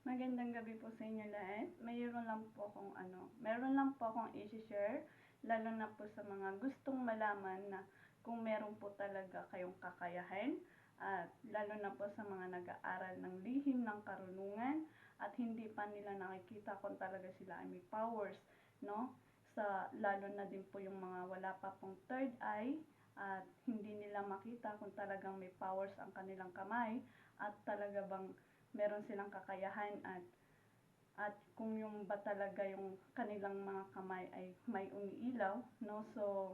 Magandang gabi po sa inyo lahat. Meron lang po akong i-share, lalo na po sa mga gustong malaman na kung meron po talaga kayong kakayahan, at lalo na po sa mga nag-aaral ng lihim ng karunungan at hindi pa nila nakikita kung talaga sila ay may powers, no? Lalo na din po yung mga wala pa pong third eye at hindi nila makita kung talagang may powers ang kanilang kamay at talaga bang meron silang kakayahan at kung yung ba talaga yung kanilang mga kamay ay may umiilaw, no? So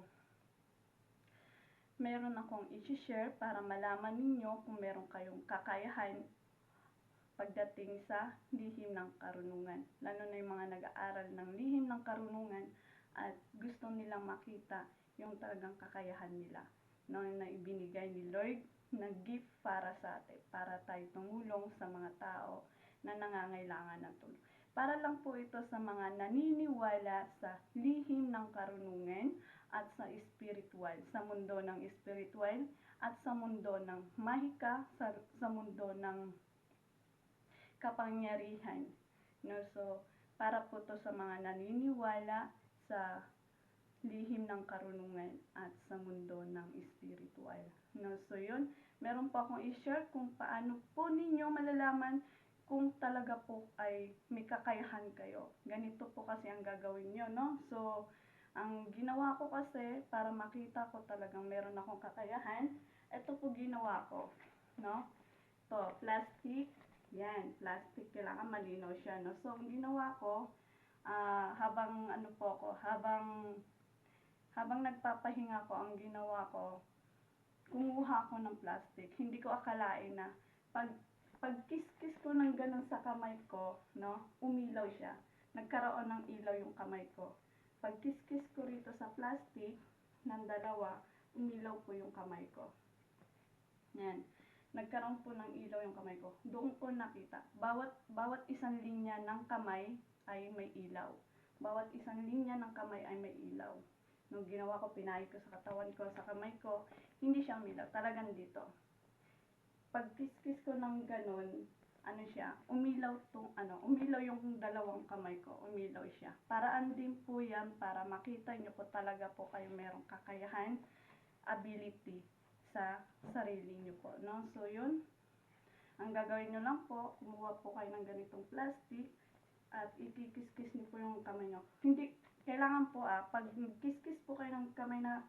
meron akong i-share para malaman ninyo kung meron kayong kakayahan pagdating sa lihim ng karunungan, lalo na yung mga nag-aaral ng lihim ng karunungan at gusto nilang makita yung talagang kakayahan nila, no, na ibinigay ni Lord na gift para sa atin, para tayo tumulong sa mga tao na nangangailangan ng tulong. Para lang po ito sa mga naniniwala sa lihim ng karunungan at sa spiritual, sa mundo ng spiritual at sa mundo ng mahika, sa mundo ng kapangyarihan, no? So para po to sa mga naniniwala sa lihim ng karunungan at sa mundo ng spiritual, no? So yun, meron po akong i-share kung paano po ninyo malalaman kung talaga po ay may kakayahan kayo. Ganito po kasi ang gagawin nyo, no? So ang ginawa ko kasi para makita ko talagang meron akong kakayahan, ito po ginawa ko, no? To plastic, yan, plastic, kailangan malinaw siya, no? So ang ginawa ko, habang nagpapahinga ko, ang ginawa ko, kumuha ako ng plastic. Hindi ko akalain na pag kiss-kiss ko ng ganun sa kamay ko, no, umilaw siya. Nagkaroon ng ilaw yung kamay ko. Pag kiss-kiss ko rito sa plastic ng dalawa, umilaw po yung kamay ko. Yan. Nagkaroon po ng ilaw yung kamay ko. Doon ko nakita. Bawat isang linya ng kamay ay may ilaw. Bawat isang linya ng kamay ay may ilaw. Nung ginawa ko, pinahid ko sa katawan ko, sa kamay ko, hindi siya umilaw. Talagang dito. Pag kiss-kiss ko ng ganun, umilaw yung dalawang kamay ko, umilaw siya. Paraan din po yan para makita nyo po talaga po kayo merong kakayahan, ability sa sarili nyo po, no? So yun, ang gagawin nyo lang po, kumuha po kayo ng ganitong plastic at ikikis-kiss nyo po yung kamay nyo. Hindi, kailangan po pag kiss-kiss po kayo ng kamay na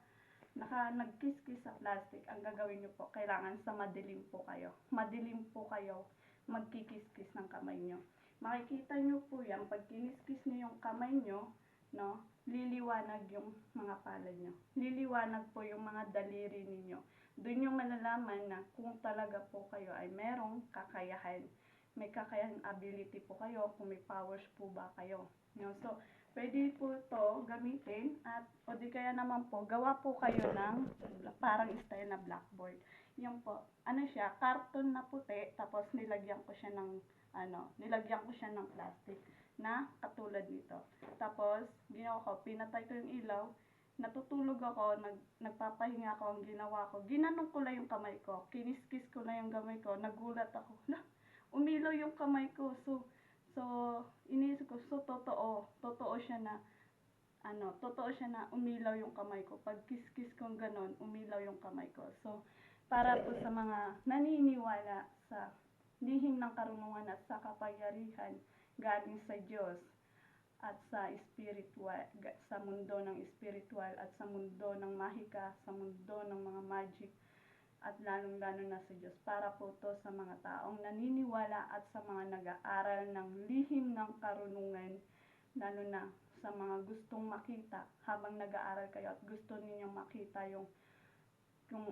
nagkiss-kiss sa plastic, ang gagawin nyo po, kailangan sa madilim po kayo. Madilim po kayo magkikiss-kiss ng kamay nyo. Makikita nyo po yan, pag kinis-kiss nyo yung kamay nyo, no, liliwanag yung mga palad nyo. Liliwanag po yung mga daliri ninyo. Doon yung malalaman na kung talaga po kayo ay merong kakayahan. May kakayahan, ability po kayo, kung may powers po ba kayo. No? So, pwede po ito gamitin at o di kaya naman po, gawa po kayo ng parang style na blackboard. Yung po, siya, karton na puti, tapos nilagyan ko siya ng plastic na katulad nito. Tapos, ginawa ko, pinatay ko yung ilaw, natutulog ako, nagpapahinga ako, ang ginawa ko, ginanong ko lang yung kamay ko, kinis-kiss ko lang yung kamay ko, nagulat ako, umilaw yung kamay ko. So iniisip ko, totoo siya na, umilaw yung kamay ko. Pag kiss-kiss kong ganon, umilaw yung kamay ko. So, para po sa mga naniniwala sa lihim ng karunungan at sa kapangyarihan galing sa Diyos at sa spiritual, sa mundo ng spiritual at sa mundo ng mahika, sa mundo ng mga magic, at lalong-lalo na sa Diyos. Para po to sa mga taong naniniwala at sa mga nag-aaral ng lihim ng karunungan, lalo na sa mga gustong makita habang nag-aaral kayo at gusto ninyong makita yung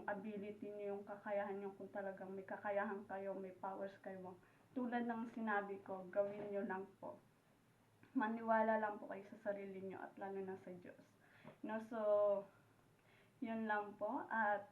ability niyo, yung kakayahan niyo, kung talagang may kakayahan kayo, may powers kayo. Tulad ng sinabi ko, gawin niyo lang po. Maniwala lang po kayo sa sarili niyo at lalo na sa Diyos. No, so yun lang po, at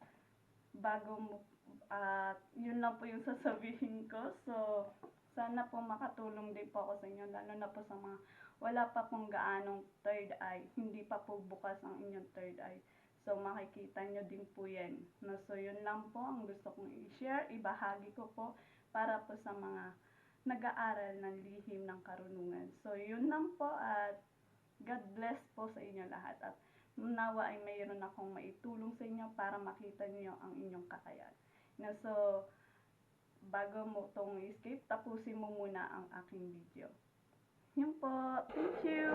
yun lang po yung sasabihin ko. So sana po makatulong din po ako sa inyo, lalo na po sa mga wala pa pong gaanong third eye, hindi pa po bukas ang inyong third eye. So makikita nyo din po yan, no? So yun lang po ang gusto kong i-share, ibahagi ko po para po sa mga nag-aaral ng lihim ng karunungan. So, yun lang po at God bless po sa inyo lahat. At nawa ay mayroon akong maitulong sa inyo para makita niyo ang inyong kakayahan. So, bago mo itong escape, tapusin mo muna ang aking video. Yun po. Thank you!